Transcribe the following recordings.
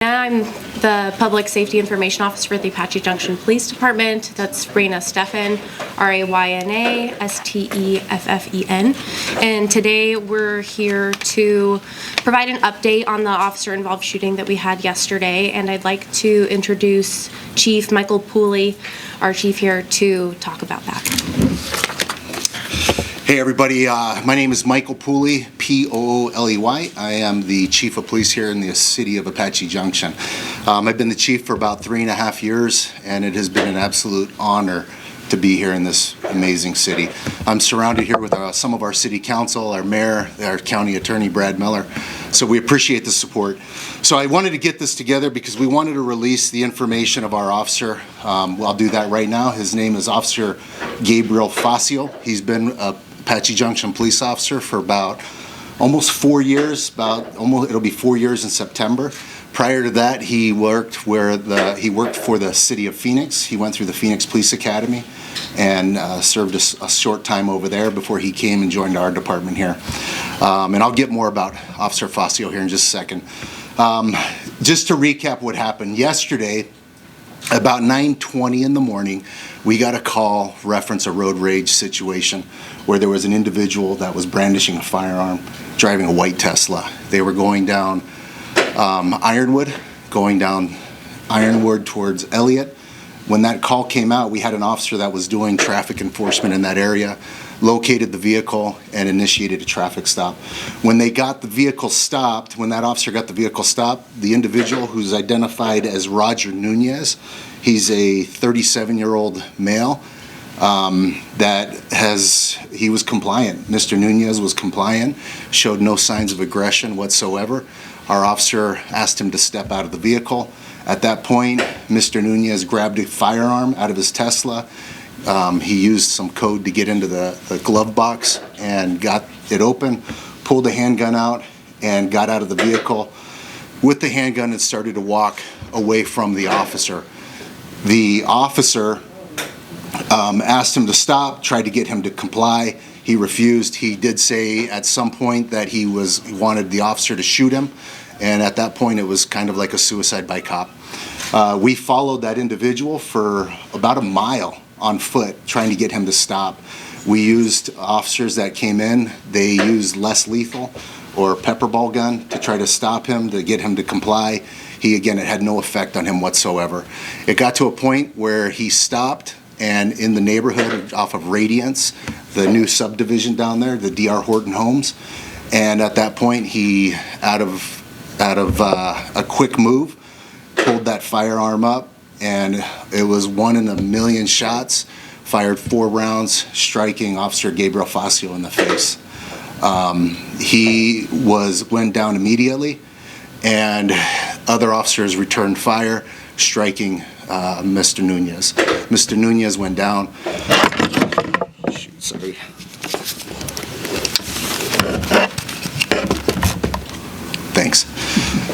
I'm the Public Safety Information Officer for the Apache Junction Police Department. That's Raina Steffen, Rayna Steffen. And today we're here to provide an update on the officer-involved shooting that we had yesterday. And I'd like to introduce Chief Michael Pooley, our chief here, to talk about that. Hey everybody, my name is Michael Pooley, P-O-O-L-E-Y. I am the Chief of Police here in the city of Apache Junction. I've been the Chief for about 3.5 years, and it has been an absolute honor to be here in this amazing city. I'm surrounded here with some of our City Council, our Mayor, our County Attorney, Brad Miller, so we appreciate the support. So I wanted to get this together because we wanted to release the information of our officer. I'll do that right now. His name is Officer Gabriel Facio. He's been a Apache Junction police officer for about almost 4 years. It'll be 4 years in September. Prior to that, he worked for the city of Phoenix. He went through the Phoenix Police Academy and served a short time over there before he came and joined our department here. And I'll get more about Officer Facio here in just a second. Just to recap what happened yesterday, about 9:20 in the morning, we got a call reference a road rage situation where there was an individual that was brandishing a firearm, driving a white Tesla. They were going down Ironwood towards Elliott. When that call came out, we had an officer that was doing traffic enforcement in that area, located the vehicle and initiated a traffic stop. When they got the vehicle stopped, when that officer got the vehicle stopped, the individual who's identified as ROGER NUNEZ, he's a 37-year-old male he was compliant. Mr. NUNEZ was compliant, showed no signs of aggression whatsoever. Our officer asked him to step out of the vehicle. At that point, Mr. NUNEZ grabbed a firearm out of his Tesla. He used some code to get into the glove box and got it open, pulled a handgun out, and got out of the vehicle with the handgun and started to walk away from the officer. The officer asked him to stop, tried to get him to comply. He refused. He did say at some point that he wanted the officer to shoot him, and at that point it was kind of like a suicide by cop. We followed that individual for about a mile on foot, trying to get him to stop. We used officers that came in. They used less lethal or pepper ball gun to try to stop him, to get him to comply. It had no effect on him whatsoever. It got to a point where he stopped, and in the neighborhood off of Radiance, the new subdivision down there, the D.R. Horton homes, and at that point he, out of a quick move, pulled that firearm up, and it was 1 in a million shots, fired 4 rounds, striking Officer Gabriel Facio in the face. He went down immediately, and other officers returned fire, striking Mr. NUNEZ. Mr. NUNEZ went down. Shoot, sorry. Thanks.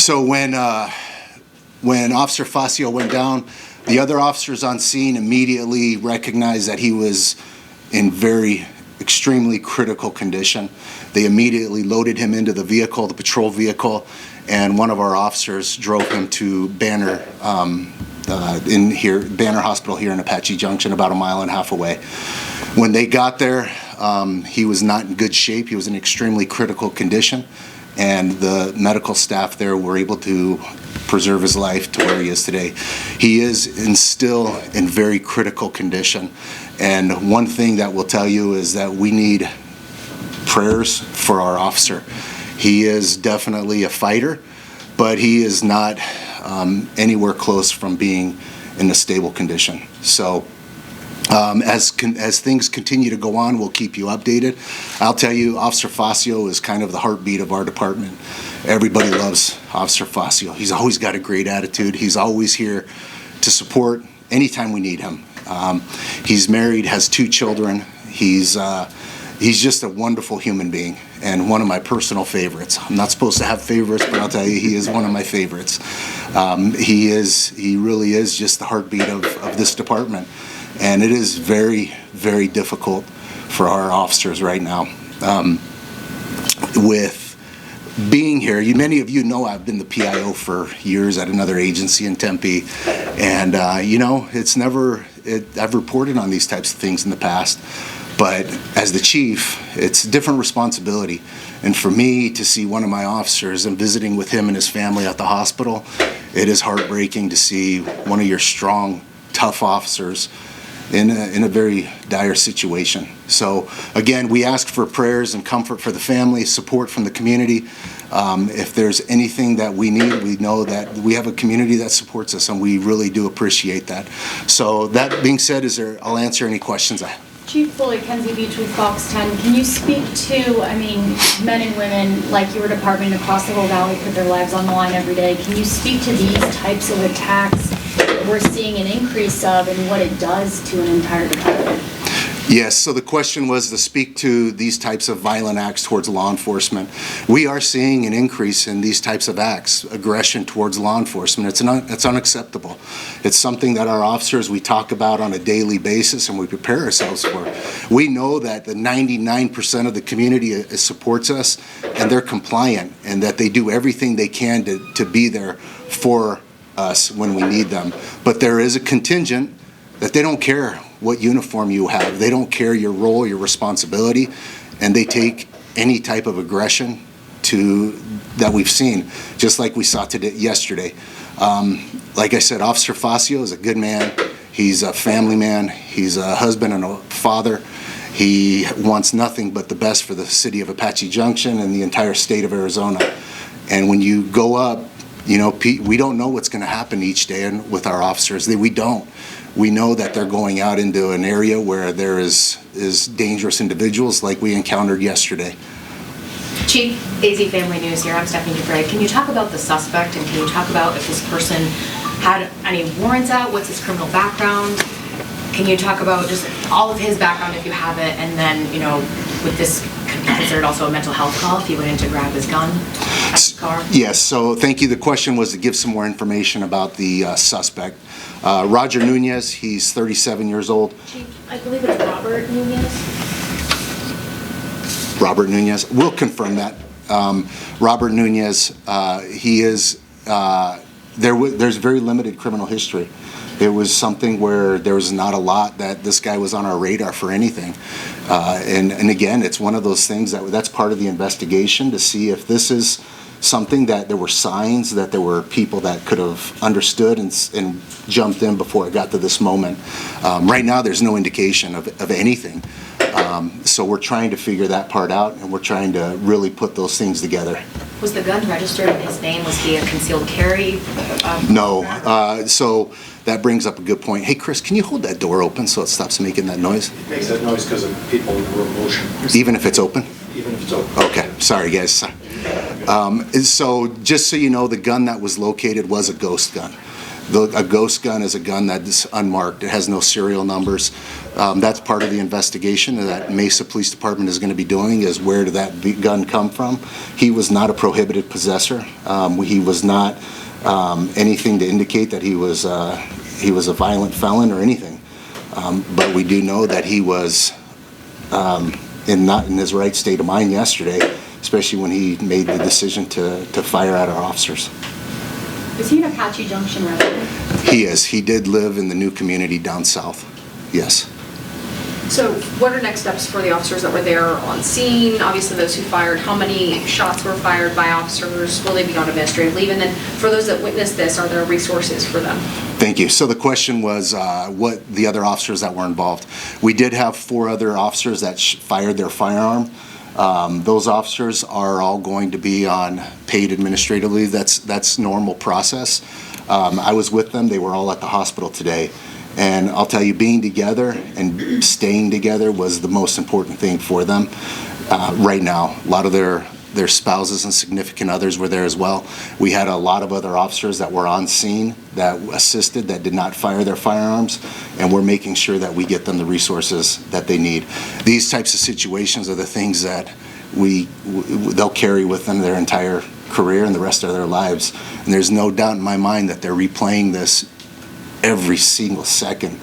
So when Officer Facio went down, the other officers on scene immediately recognized that he was in extremely critical condition. They immediately loaded him into the vehicle, the patrol vehicle, and one of our officers drove him to Banner Hospital here in Apache Junction, about 1.5 miles away. When they got there, he was not in good shape. He was in extremely critical condition, and the medical staff there were able to preserve his life to where he is today. He is still in very critical condition, and one thing that we'll tell you is that we need prayers for our officer. He is definitely a fighter, but he is not anywhere close from being in a stable condition. So as things continue to go on, we'll keep you updated. I'll tell you, Officer Facio is kind of the heartbeat of our department. Everybody loves Officer Facio. He's always got a great attitude. He's always here to support anytime we need him. He's married, has 2 children. He's just a wonderful human being and one of my personal favorites. I'm not supposed to have favorites, but I'll tell you, he is one of my favorites. He really is just the heartbeat of this department. And it is very, very difficult for our officers right now. With being here, many of you know I've been the PIO for years at another agency in Tempe, and I've reported on these types of things in the past, but as the chief, it's a different responsibility. And for me to see one of my officers and visiting with him and his family at the hospital, it is heartbreaking to see one of your strong, tough officers in a very dire situation. So again, we ask for prayers and comfort for the family, support from the community. If there's anything that we need, we know that we have a community that supports us, and we really do appreciate that. So that being said, I'll answer any questions I have. Chief Pooley, Kenzie Beach with Fox 10. Can you speak to, men and women like your department across the whole valley put their lives on the line every day. Can you speak to these types of attacks that we're seeing an increase of and what it does to an entire department? Yes, so the question was to speak to these types of violent acts towards law enforcement. We are seeing an increase in these types of acts, aggression towards law enforcement. It's unacceptable. It's something that our officers, we talk about on a daily basis and we prepare ourselves for. We know that the 99% of the community supports us and they're compliant, and that they do everything they can to be there for us when we need them. But there is a contingent that they don't care what uniform you have. They don't care your role, your responsibility, and they take any type of aggression that we've seen, just like we saw yesterday. Like I said, Officer Facio is a good man. He's a family man. He's a husband and a father. He wants nothing but the best for the city of Apache Junction and the entire state of Arizona. And when you go up, we don't know what's going to happen each day with our officers. We don't. We know that they're going out into an area where there is dangerous individuals like we encountered yesterday. Chief, AZ Family News here. I'm Stephanie Dupre. Can you talk about the suspect, and can you talk about if this person had any warrants out? What's his criminal background? Can you talk about just all of his background if you have it, and then, would this could be considered also a mental health call if he went in to grab his gun at his car? Yes, so thank you. The question was to give some more information about the suspect. Roger Nunez, he's 37 years old. Chief, I believe it's Robert Nunez. Robert Nunez, we'll confirm that. Robert Nunez, he is, there's very limited criminal history. It was something where there was not a lot that this guy was on our radar for anything. And again, it's one of those things that's part of the investigation to see if this is something that there were signs that there were people that could have understood and jumped in before it got to this moment. Right now, there's no indication of anything. So we're trying to figure that part out, and we're trying to really put those things together. Was the gun registered in his name? Was he a concealed carry? No. So that brings up a good point. Hey, Chris, can you hold that door open so it stops making that noise? It makes that noise because of people in the room motion. Even if it's open? Even if it's open. Okay. Sorry, guys. So just so you know, the gun that was located was a ghost gun. A ghost gun is a gun that is unmarked. It has no serial numbers. That's part of the investigation that Mesa Police Department is going to be doing, is where did that gun come from. He was not a prohibited possessor. He was not anything to indicate that he was a violent felon or anything. But we do know that he was not in his right state of mind yesterday, especially when he made the decision to fire at our officers. Is he an Apache Junction resident? He is. He did live in the new community down south. Yes. So what are next steps for the officers that were there on scene? Obviously those who fired, how many shots were fired by officers? Will they be on administrative leave? And then for those that witnessed this, are there resources for them? Thank you. So the question was what the other officers that were involved. We did have 4 other officers that fired their firearm. Those officers are all going to be on paid administrative leave. That's normal process. I was with them. They were all at the hospital today. And I'll tell you, being together and staying together was the most important thing for them right now. A lot of their spouses and significant others were there as well. We had a lot of other officers that were on scene that assisted, that did not fire their firearms, and we're making sure that we get them the resources that they need. These types of situations are the things that they'll carry with them their entire career and the rest of their lives. And there's no doubt in my mind that they're replaying this every single second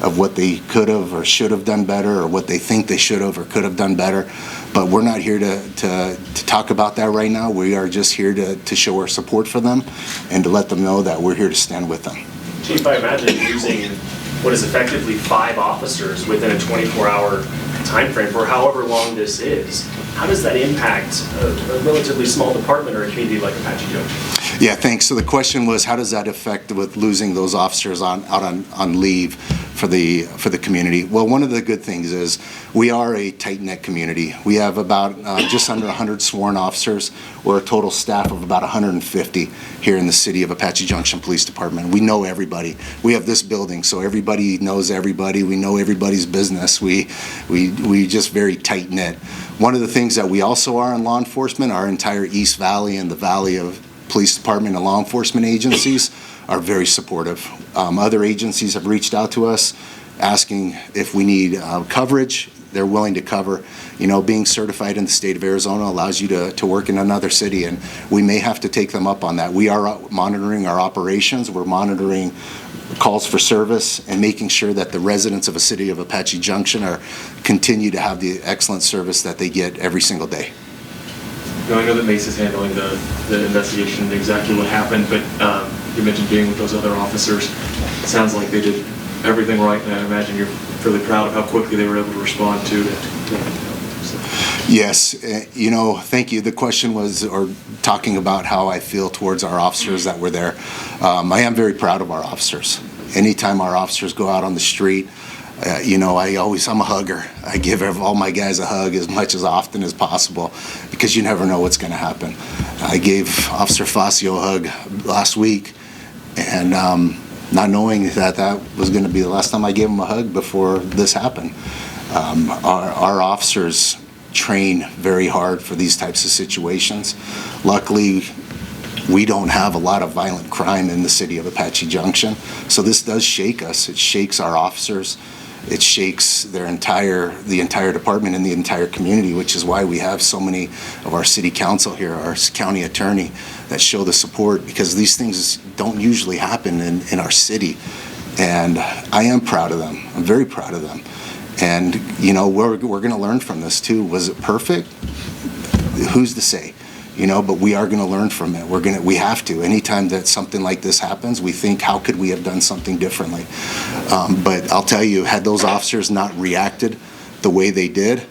of what they could have or should have done better, or what they think they should have or could have done better. But we're not here to talk about that right now. We are just here to show our support for them and to let them know that we're here to stand with them. Chief, I imagine using what is effectively 5 officers within a 24-hour time frame for however long this is. How does that impact a relatively small department or a community like Apache Junction? Yeah, thanks. So the question was, how does that affect with losing those officers out on leave for the community? Well, one of the good things is we are a tight-knit community. We have about just under 100 sworn officers. We're a total staff of about 150 here in the city of Apache Junction Police Department. We know everybody. We have this building, so everybody knows everybody. We know everybody's business. We just very tight-knit. One of the things that we also are in law enforcement, our entire East Valley and the Valley of Police Department and law enforcement agencies are very supportive. Other agencies have reached out to us asking if we need coverage. They're willing to cover. You know, being certified in the state of Arizona allows you to work in another city, and we may have to take them up on that. We are monitoring our operations. We're monitoring calls for service and making sure that the residents of the city of Apache Junction continue to have the excellent service that they get every single day. Now, I know that Mace is handling the investigation and exactly what happened, but you mentioned being with those other officers. It sounds like they did everything right, and I imagine you're fairly proud of how quickly they were able to respond to it. Yes, you know, thank you. The question was, or talking about how I feel towards our officers that were there. I am very proud of our officers. Anytime our officers go out on the street, you know, I'm a hugger. I give all my guys a hug as much as often as possible because you never know what's going to happen. I gave Officer Facio a hug last week, and not knowing that was going to be the last time I gave him a hug before this happened. Our officers train very hard for these types of situations. Luckily, we don't have a lot of violent crime in the city of Apache Junction, so this does shake us. It shakes our officers. It shakes the entire department and the entire community, which is why we have so many of our city council here, our county attorney, that show the support, because these things don't usually happen in our city. And I am proud of them. I'm very proud of them. And, you know, we're going to learn from this too. Was it perfect? Who's to say? You know, but we are going to learn from it. We have to. Anytime that something like this happens, we think, how could we have done something differently? But I'll tell you, had those officers not reacted the way they did,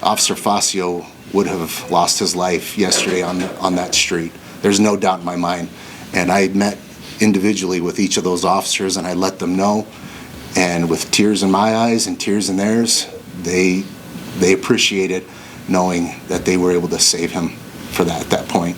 Officer Facio would have lost his life yesterday on that street. There's no doubt in my mind. And I met individually with each of those officers, and I let them know. And with tears in my eyes and tears in theirs, they appreciated knowing that they were able to save him for that at that point.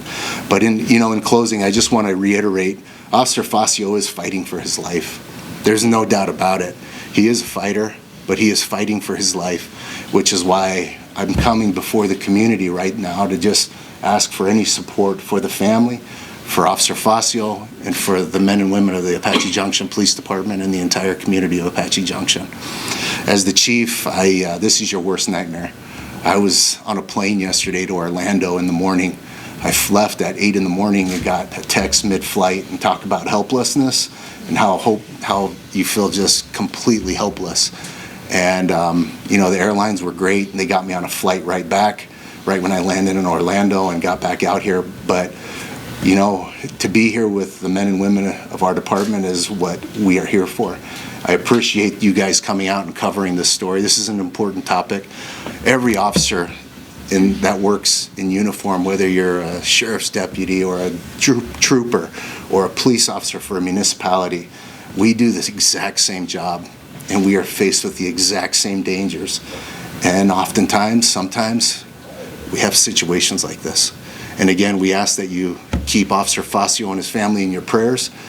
But in closing, I just want to reiterate, Officer Facio is fighting for his life. There's no doubt about it. He is a fighter, but he is fighting for his life, which is why I'm coming before the community right now to just ask for any support for the family, for Officer Facio, and for the men and women of the Apache Junction Police Department and the entire community of Apache Junction. As the chief, this is your worst nightmare. I was on a plane yesterday to Orlando in the morning. I left at 8 in the morning and got a text mid-flight and talked about helplessness and how you feel just completely helpless. And you know, the airlines were great, and they got me on a flight right back, right when I landed in Orlando and got back out here. But you know, to be here with the men and women of our department is what we are here for. I appreciate you guys coming out and covering this story. This is an important topic. Every officer that works in uniform, whether you're a sheriff's deputy or a trooper or a police officer for a municipality, we do this exact same job, and we are faced with the exact same dangers. And oftentimes, sometimes, we have situations like this. And again, we ask that you keep Officer Facio and his family in your prayers.